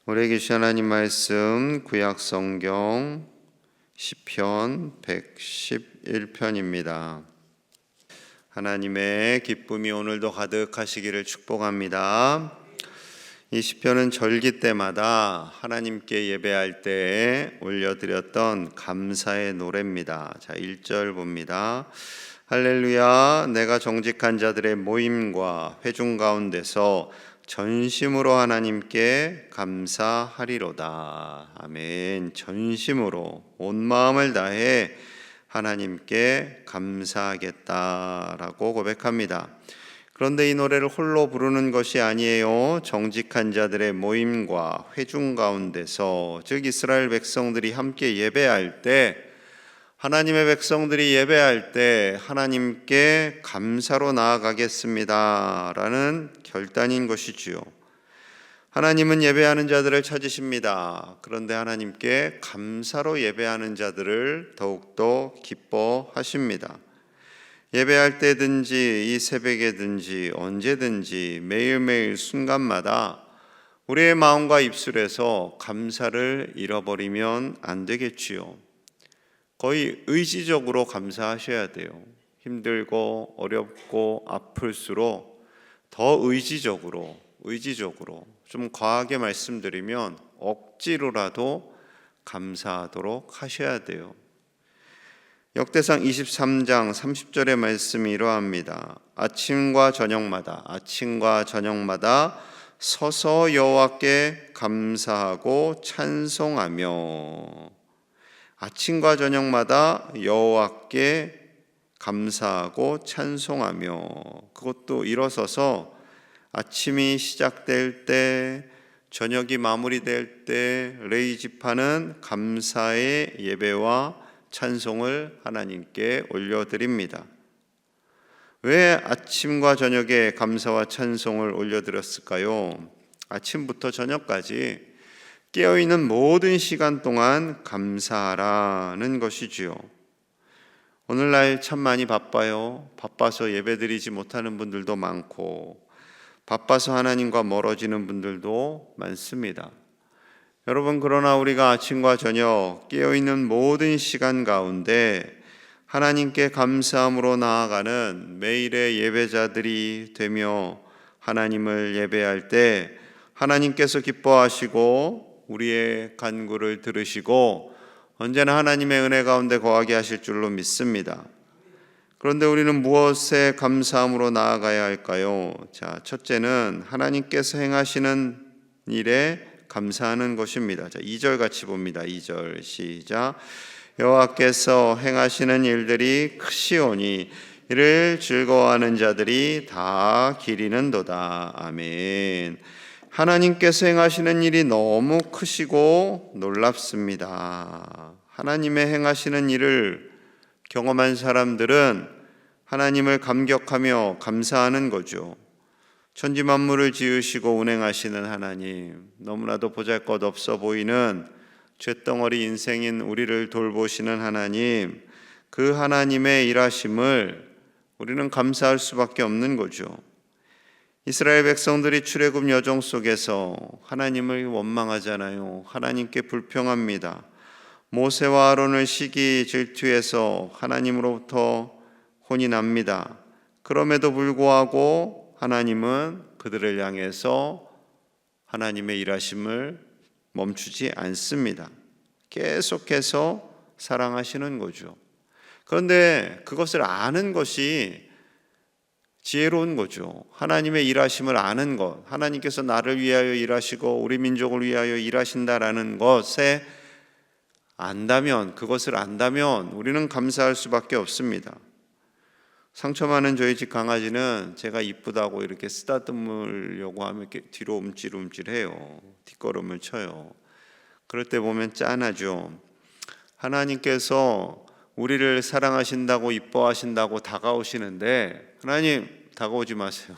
우리에게 주신 하나님 말씀 구약 성경 시편 111편입니다. 하나님의 기쁨이 오늘도 가득하시기를 축복합니다. 이 시편은 절기 때마다 하나님께 예배할 때 올려드렸던 감사의 노래입니다. 자, 1절 봅니다. 할렐루야, 내가 정직한 자들의 모임과 회중 가운데서 전심으로 하나님께 감사하리로다. 아멘. 전심으로 온 마음을 다해 하나님께 감사하겠다라고 고백합니다. 그런데 이 노래를 홀로 부르는 것이 아니에요. 정직한 자들의 모임과 회중 가운데서, 즉 이스라엘 백성들이 함께 예배할 때, 하나님의 백성들이 예배할 때 하나님께 감사로 나아가겠습니다 라는 결단인 것이지요. 하나님은 예배하는 자들을 찾으십니다. 그런데 하나님께 감사로 예배하는 자들을 더욱더 기뻐하십니다. 예배할 때든지 이 새벽에든지 언제든지 매일매일 순간마다 우리의 마음과 입술에서 감사를 잃어버리면 안 되겠지요. 거의 의지적으로 감사하셔야 돼요. 힘들고 어렵고 아플수록 더 의지적으로 좀 과하게 말씀드리면 억지로라도 감사하도록 하셔야 돼요. 역대상 23장 30절의 말씀이 이러합니다. 아침과 저녁마다 서서 여호와께 감사하고 찬송하며, 아침과 저녁마다 여호와께 감사하고 찬송하며, 그것도 일어서서 아침이 시작될 때, 저녁이 마무리될 때 레이지파는 감사의 예배와 찬송을 하나님께 올려드립니다. 왜 아침과 저녁에 감사와 찬송을 올려드렸을까요? 아침부터 저녁까지 깨어있는 모든 시간 동안 감사하라는 것이지요. 오늘날 참 많이 바빠요. 바빠서 예배드리지 못하는 분들도 많고, 바빠서 하나님과 멀어지는 분들도 많습니다. 여러분, 그러나 우리가 아침과 저녁 깨어있는 모든 시간 가운데 하나님께 감사함으로 나아가는 매일의 예배자들이 되며 하나님을 예배할 때 하나님께서 기뻐하시고 우리의 간구를 들으시고 언제나 하나님의 은혜 가운데 거하게 하실 줄로 믿습니다. 그런데 우리는 무엇에 감사함으로 나아가야 할까요? 자, 첫째는 하나님께서 행하시는 일에 감사하는 것입니다. 자, 2절 같이 봅니다. 2절 시작. 여호와께서 행하시는 일들이 크시오니 이를 즐거워하는 자들이 다 기리는도다. 아멘. 하나님께서 행하시는 일이 너무 크시고 놀랍습니다. 하나님의 행하시는 일을 경험한 사람들은 하나님을 감격하며 감사하는 거죠. 천지 만물을 지으시고 운행하시는 하나님, 너무나도 보잘것없어 보이는 쇳덩어리 인생인 우리를 돌보시는 하나님, 그 하나님의 일하심을 우리는 감사할 수밖에 없는 거죠. 이스라엘 백성들이 출애굽 여정 속에서 하나님을 원망하잖아요. 하나님께 불평합니다. 모세와 아론을 시기 질투해서 하나님으로부터 혼이 납니다. 그럼에도 불구하고 하나님은 그들을 향해서 하나님의 일하심을 멈추지 않습니다. 계속해서 사랑하시는 거죠. 그런데 그것을 아는 것이 지혜로운 거죠. 하나님의 일하심을 아는 것, 하나님께서 나를 위하여 일하시고 우리 민족을 위하여 일하신다라는 것에 그것을 안다면 우리는 감사할 수밖에 없습니다. 상처 많은 저희 집 강아지는 제가 이쁘다고 이렇게 쓰다듬으려고 하면 이렇게 뒤로 움찔움찔해요. 뒷걸음을 쳐요. 그럴 때 보면 짠하죠. 하나님께서 우리를 사랑하신다고 이뻐하신다고 다가오시는데, 하나님 다가오지 마세요.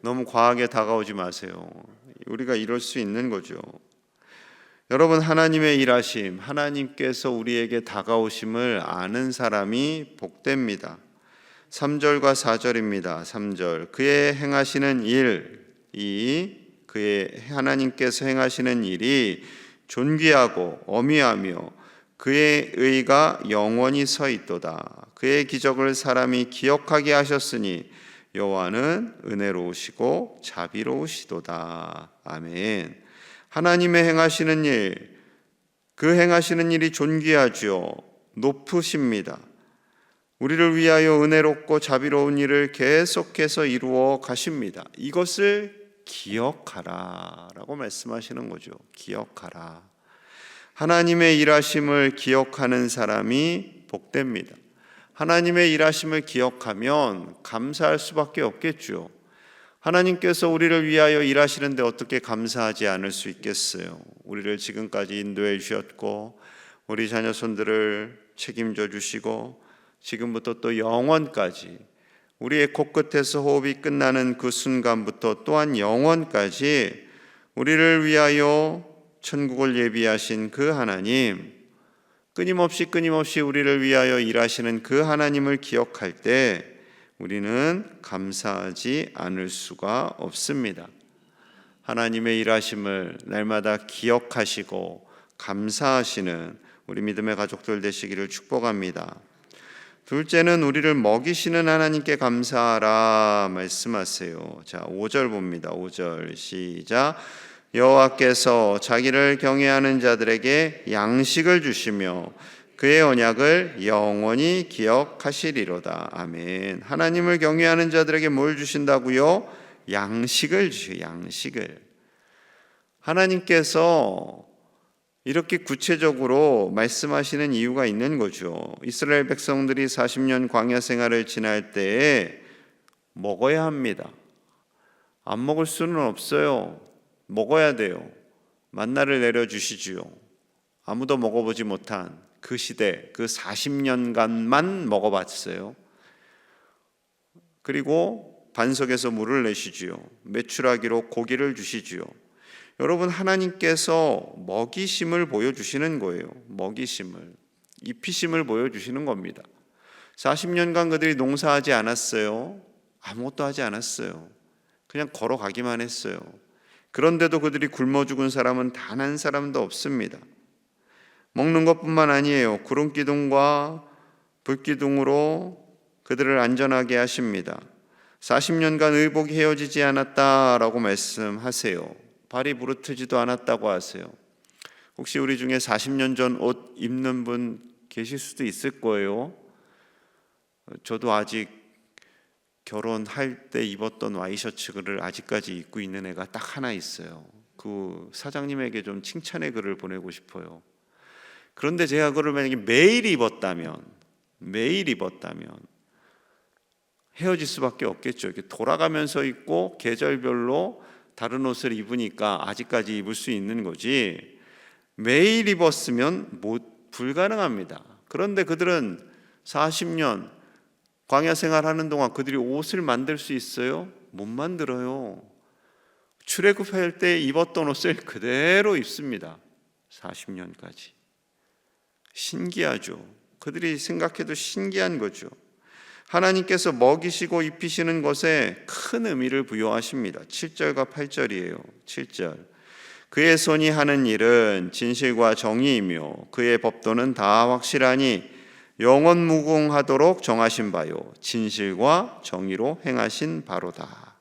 너무 과하게 다가오지 마세요. 우리가 이럴 수 있는 거죠. 여러분, 하나님의 일하심, 하나님께서 우리에게 다가오심을 아는 사람이 복됩니다. 3절과 4절입니다. 3절, 그의 행하시는 일이 그의 하나님께서 행하시는 일이 존귀하고 어미하며 그의 의가 영원히 서 있도다. 그의 기적을 사람이 기억하게 하셨으니 여호와는 은혜로우시고 자비로우시도다. 아멘. 하나님의 행하시는 일, 그 행하시는 일이 존귀하죠. 높으십니다. 우리를 위하여 은혜롭고 자비로운 일을 계속해서 이루어 가십니다. 이것을 기억하라 라고 말씀하시는 거죠. 기억하라. 하나님의 일하심을 기억하는 사람이 복됩니다. 하나님의 일하심을 기억하면 감사할 수밖에 없겠죠. 하나님께서 우리를 위하여 일하시는데 어떻게 감사하지 않을 수 있겠어요? 우리를 지금까지 인도해 주셨고 우리 자녀손들을 책임져 주시고 지금부터 또 영원까지 우리의 코끝에서 호흡이 끝나는 그 순간부터 또한 영원까지 우리를 위하여 천국을 예비하신 그 하나님, 끊임없이 우리를 위하여 일하시는 그 하나님을 기억할 때 우리는 감사하지 않을 수가 없습니다. 하나님의 일하심을 날마다 기억하시고 감사하시는 우리 믿음의 가족들 되시기를 축복합니다. 둘째는 우리를 먹이시는 하나님께 감사하라 말씀하세요. 자, 5절 봅니다. 5절 시작. 여호와께서 자기를 경외하는 자들에게 양식을 주시며 그의 언약을 영원히 기억하시리로다. 아멘. 하나님을 경외하는 자들에게 뭘 주신다고요? 양식을 주시고, 양식을. 하나님께서 이렇게 구체적으로 말씀하시는 이유가 있는 거죠. 이스라엘 백성들이 40년 광야 생활을 지날 때에 먹어야 합니다. 안 먹을 수는 없어요. 먹어야 돼요. 만나를 내려주시지요. 아무도 먹어보지 못한 그 시대, 그 40년간만 먹어봤어요. 그리고 반석에서 물을 내시지요. 메추라기로 고기를 주시지요. 여러분, 하나님께서 먹이심을 보여주시는 거예요. 먹이심을, 입히심을 보여주시는 겁니다. 40년간 그들이 농사하지 않았어요. 아무것도 하지 않았어요. 그냥 걸어가기만 했어요. 그런데도 그들이 굶어 죽은 사람은 단 한 사람도 없습니다. 먹는 것뿐만 아니에요. 구름기둥과 불기둥으로 그들을 안전하게 하십니다. 40년간 의복이 헤어지지 않았다라고 말씀하세요. 발이 부르트지도 않았다고 하세요. 혹시 우리 중에 40년 전 옷 입는 분 계실 수도 있을 거예요. 저도 아직 결혼할 때 입었던 와이셔츠를 아직까지 입고 있는 애가 딱 하나 있어요. 그 사장님에게 좀 칭찬의 글을 보내고 싶어요. 그런데 제가 그걸 만약에 매일 입었다면 헤어질 수밖에 없겠죠. 이렇게 돌아가면서 입고 계절별로 다른 옷을 입으니까 아직까지 입을 수 있는 거지, 매일 입었으면 불가능합니다. 그런데 그들은 40년 광야 생활하는 동안 그들이 옷을 만들 수 있어요? 못 만들어요. 출애굽할 때 입었던 옷을 그대로 입습니다. 40년까지. 신기하죠. 그들이 생각해도 신기한 거죠. 하나님께서 먹이시고 입히시는 것에 큰 의미를 부여하십니다. 7절과 8절이에요. 7절. 그의 손이 하는 일은 진실과 정의이며 그의 법도는 다 확실하니 영원무궁하도록 정하신 바요 진실과 정의로 행하신 바로다.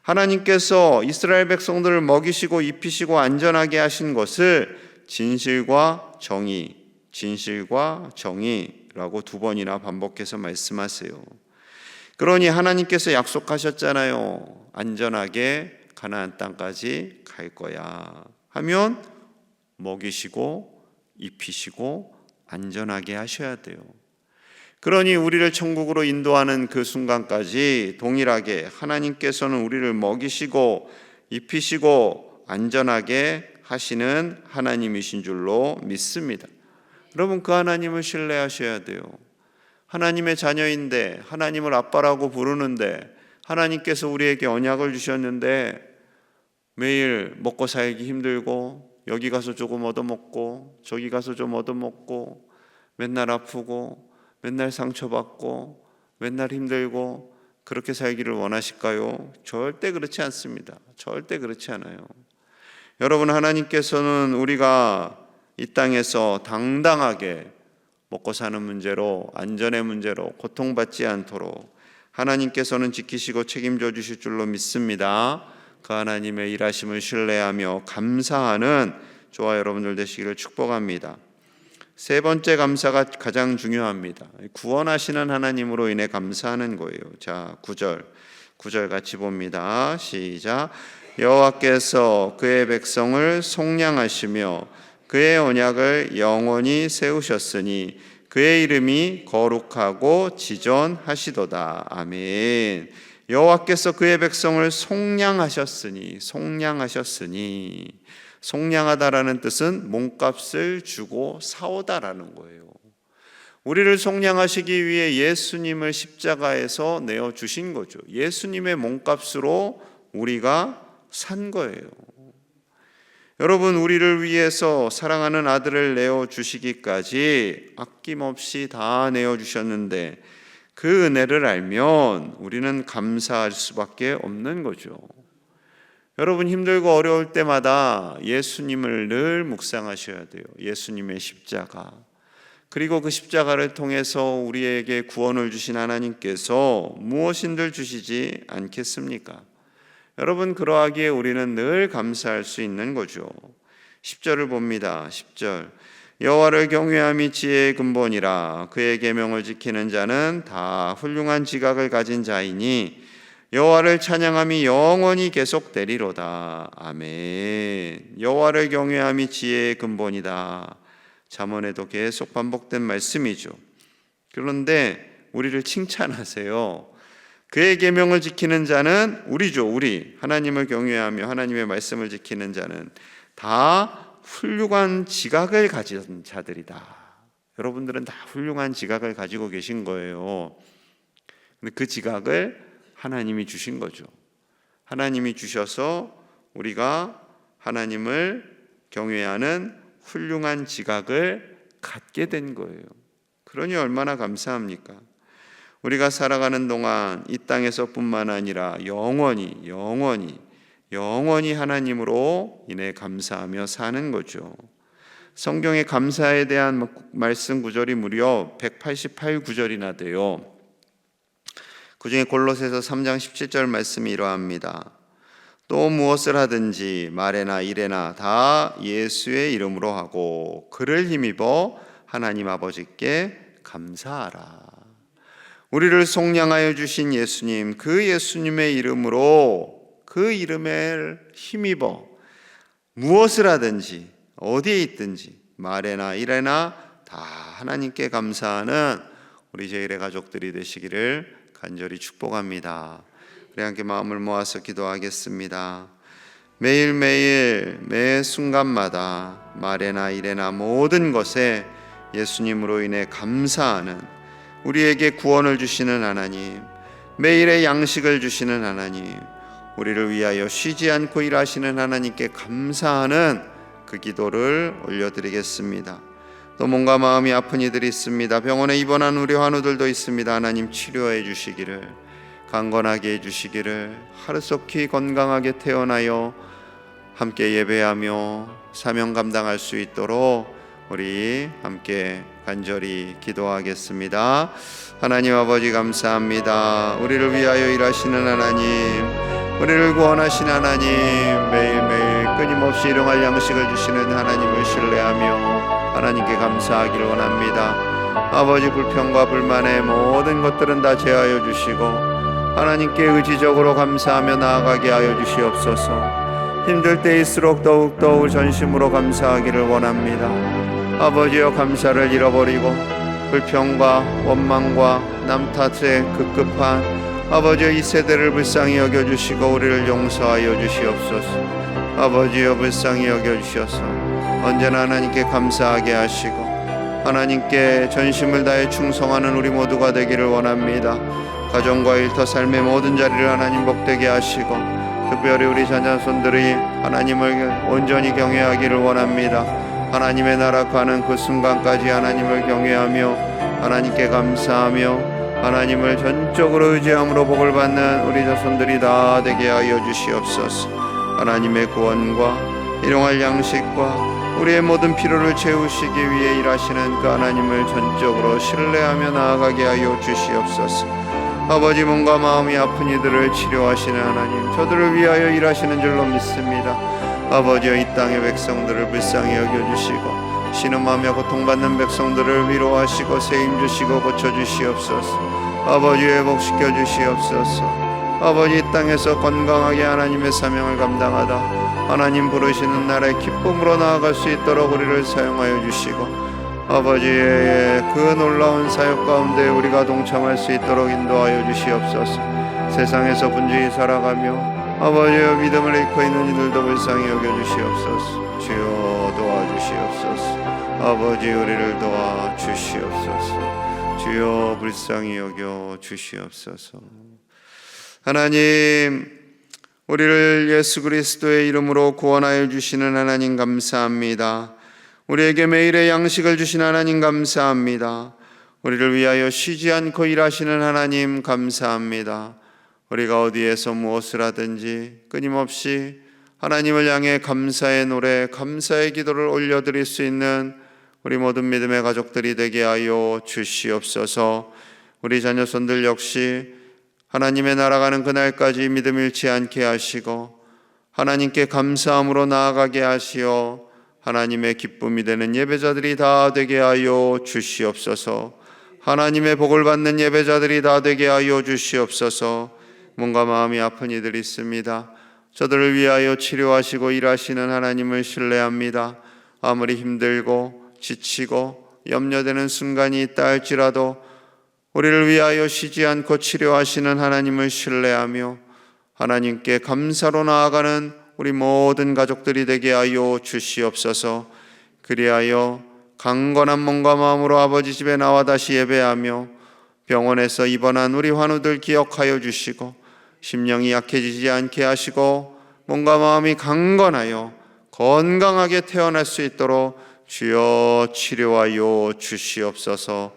하나님께서 이스라엘 백성들을 먹이시고 입히시고 안전하게 하신 것을 진실과 정의라고 두 번이나 반복해서 말씀하세요. 그러니 하나님께서 약속하셨잖아요. 안전하게 가나안 땅까지 갈 거야 하면 먹이시고 입히시고 안전하게 하셔야 돼요. 그러니 우리를 천국으로 인도하는 그 순간까지 동일하게 하나님께서는 우리를 먹이시고 입히시고 안전하게 하시는 하나님이신 줄로 믿습니다. 여러분, 그 하나님을 신뢰하셔야 돼요. 하나님의 자녀인데, 하나님을 아빠라고 부르는데, 하나님께서 우리에게 언약을 주셨는데 매일 먹고 살기 힘들고 여기 가서 조금 얻어먹고 저기 가서 좀 얻어먹고 맨날 아프고 맨날 상처받고 맨날 힘들고 그렇게 살기를 원하실까요? 절대 그렇지 않습니다. 절대 그렇지 않아요. 여러분, 하나님께서는 우리가 이 땅에서 당당하게 먹고 사는 문제로, 안전의 문제로 고통받지 않도록 하나님께서는 지키시고 책임져 주실 줄로 믿습니다. 그 하나님의 일하심을 신뢰하며 감사하는 저와 여러분들 되시기를 축복합니다. 세 번째 감사가 가장 중요합니다. 구원하시는 하나님으로 인해 감사하는 거예요. 자, 9절 같이 봅니다. 시작. 여호와께서 그의 백성을 속량하시며 그의 언약을 영원히 세우셨으니 그의 이름이 거룩하고 지존하시도다. 아멘. 여호와께서 그의 백성을 속량하셨으니, 속량하다라는 뜻은 몸값을 주고 사오다라는 거예요. 우리를 속량하시기 위해 예수님을 십자가에서 내어주신 거죠. 예수님의 몸값으로 우리가 산 거예요. 여러분, 우리를 위해서 사랑하는 아들을 내어주시기까지 아낌없이 다 내어주셨는데 그 은혜를 알면 우리는 감사할 수밖에 없는 거죠. 여러분, 힘들고 어려울 때마다 예수님을 늘 묵상하셔야 돼요. 예수님의 십자가. 그리고 그 십자가를 통해서 우리에게 구원을 주신 하나님께서 무엇인들 주시지 않겠습니까? 여러분, 그러하기에 우리는 늘 감사할 수 있는 거죠. 10절을 봅니다. 10절. 여호와를 경외함이 지혜의 근본이라 그의 계명을 지키는 자는 다 훌륭한 지각을 가진 자이니 여호와를 찬양함이 영원히 계속되리로다. 아멘. 여호와를 경외함이 지혜의 근본이다. 잠언에도 계속 반복된 말씀이죠. 그런데 우리를 칭찬하세요. 그의 계명을 지키는 자는 우리죠. 우리 하나님을 경외하며 하나님의 말씀을 지키는 자는 다 훌륭한 지각을 가진 자들이다. 여러분들은 다 훌륭한 지각을 가지고 계신 거예요. 근데 그 지각을 하나님이 주신 거죠. 하나님이 주셔서 우리가 하나님을 경외하는 훌륭한 지각을 갖게 된 거예요. 그러니 얼마나 감사합니까? 우리가 살아가는 동안 이 땅에서뿐만 아니라 영원히 하나님으로 인해 감사하며 사는 거죠. 성경에 감사에 대한 말씀 구절이 무려 188구절이나 돼요. 그 중에 골로새서 3장 17절 말씀이 이러합니다. 또 무엇을 하든지 말에나 일에나 다 예수의 이름으로 하고 그를 힘입어 하나님 아버지께 감사하라. 우리를 속량하여 주신 예수님, 그 예수님의 이름으로, 그 이름에 힘입어 무엇을 하든지 어디에 있든지 말에나 일에나 다 하나님께 감사하는 우리 제일의 가족들이 되시기를 간절히 축복합니다. 우리 함께 마음을 모아서 기도하겠습니다. 매일매일 매 순간마다 말에나 일에나 모든 것에 예수님으로 인해 감사하는 우리에게 구원을 주시는 하나님, 매일의 양식을 주시는 하나님, 우리를 위하여 쉬지 않고 일하시는 하나님께 감사하는 그 기도를 올려드리겠습니다. 또 뭔가 마음이 아픈 이들이 있습니다. 병원에 입원한 우리 환우들도 있습니다. 하나님 치료해 주시기를, 강건하게 해주시기를, 하루속히 건강하게 태어나여 함께 예배하며 사명 감당할 수 있도록 우리 함께 간절히 기도하겠습니다. 하나님 아버지 감사합니다. 우리를 위하여 일하시는 하나님, 우리를 구원하신 하나님, 매일매일 끊임없이 일용할 양식을 주시는 하나님을 신뢰하며 하나님께 감사하기를 원합니다. 아버지, 불평과 불만의 모든 것들은 다 제하여 주시고 하나님께 의지적으로 감사하며 나아가게 하여 주시옵소서. 힘들 때일수록 더욱 전심으로 감사하기를 원합니다. 아버지여, 감사를 잃어버리고 불평과 원망과 남 탓에 급급한 아버지여 이 세대를 불쌍히 여겨주시고 우리를 용서하여 주시옵소서. 아버지여, 불쌍히 여겨주셔서 언제나 하나님께 감사하게 하시고 하나님께 전심을 다해 충성하는 우리 모두가 되기를 원합니다. 가정과 일터 삶의 모든 자리를 하나님 복되게 하시고 특별히 우리 자녀손들이 하나님을 온전히 경외하기를 원합니다. 하나님의 나라 가는 그 순간까지 하나님을 경외하며 하나님께 감사하며 하나님을 전적으로 의지함으로 복을 받는 우리 자손들이 다 되게 하여 주시옵소서. 하나님의 구원과 일용할 양식과 우리의 모든 필요를 채우시기 위해 일하시는 그 하나님을 전적으로 신뢰하며 나아가게 하여 주시옵소서. 아버지, 몸과 마음이 아픈 이들을 치료하시는 하나님, 저들을 위하여 일하시는 줄로 믿습니다. 아버지여, 이 땅의 백성들을 불쌍히 여겨주시고 신음하며 고통받는 백성들을 위로하시고 세임 주시고 고쳐주시옵소서. 아버지, 회복시켜 주시옵소서. 아버지, 이 땅에서 건강하게 하나님의 사명을 감당하다 하나님 부르시는 날에 기쁨으로 나아갈 수 있도록 우리를 사용하여 주시고, 아버지의 그 놀라운 사역 가운데 우리가 동참할 수 있도록 인도하여 주시옵소서. 세상에서 분주히 살아가며 아버지의 믿음을 잃고 있는 이들도 불쌍히 여겨주시옵소서. 주여 도와주시옵소서. 아버지, 우리를 도와주시옵소서. 주여 불쌍히 여겨 주시옵소서. 하나님, 우리를 예수 그리스도의 이름으로 구원하여 주시는 하나님 감사합니다. 우리에게 매일의 양식을 주신 하나님 감사합니다. 우리를 위하여 쉬지 않고 일하시는 하나님 감사합니다. 우리가 어디에서 무엇을 하든지 끊임없이 하나님을 향해 감사의 노래, 감사의 기도를 올려드릴 수 있는 우리 모든 믿음의 가족들이 되게 하여 주시옵소서. 우리 자녀손들 역시 하나님의 나아가는 그날까지 믿음 잃지 않게 하시고 하나님께 감사함으로 나아가게 하시어 하나님의 기쁨이 되는 예배자들이 다 되게 하여 주시옵소서. 하나님의 복을 받는 예배자들이 다 되게 하여 주시옵소서. 몸과 마음이 아픈 이들이 있습니다. 저들을 위하여 치료하시고 일하시는 하나님을 신뢰합니다. 아무리 힘들고 지치고 염려되는 순간이 있다 할지라도 우리를 위하여 쉬지 않고 치료하시는 하나님을 신뢰하며 하나님께 감사로 나아가는 우리 모든 가족들이 되게 하여 주시옵소서. 그리하여 강건한 몸과 마음으로 아버지 집에 나와 다시 예배하며 병원에서 입원한 우리 환우들 기억하여 주시고 심령이 약해지지 않게 하시고 몸과 마음이 강건하여 건강하게 태어날 수 있도록 주여 치료하여 주시옵소서.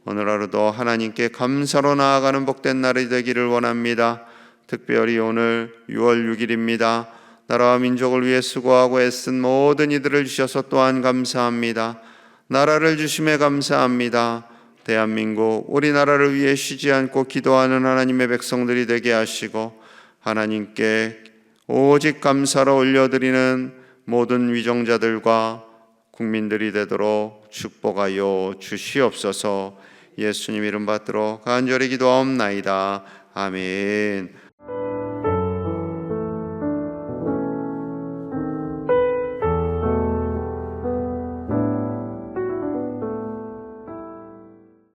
오늘 하루도 하나님께 감사로 나아가는 복된 날이 되기를 원합니다. 특별히 오늘 6월 6일입니다. 나라와 민족을 위해 수고하고 애쓴 모든 이들을 주셔서 또한 감사합니다. 나라를 주심에 감사합니다. 대한민국 우리나라를 위해 쉬지 않고 기도하는 하나님의 백성들이 되게 하시고 하나님께 오직 감사로 올려드리는 모든 위정자들과 국민들이 되도록 축복하여 주시옵소서. 예수님 이름 받들어 간절히 기도하옵나이다. 아멘.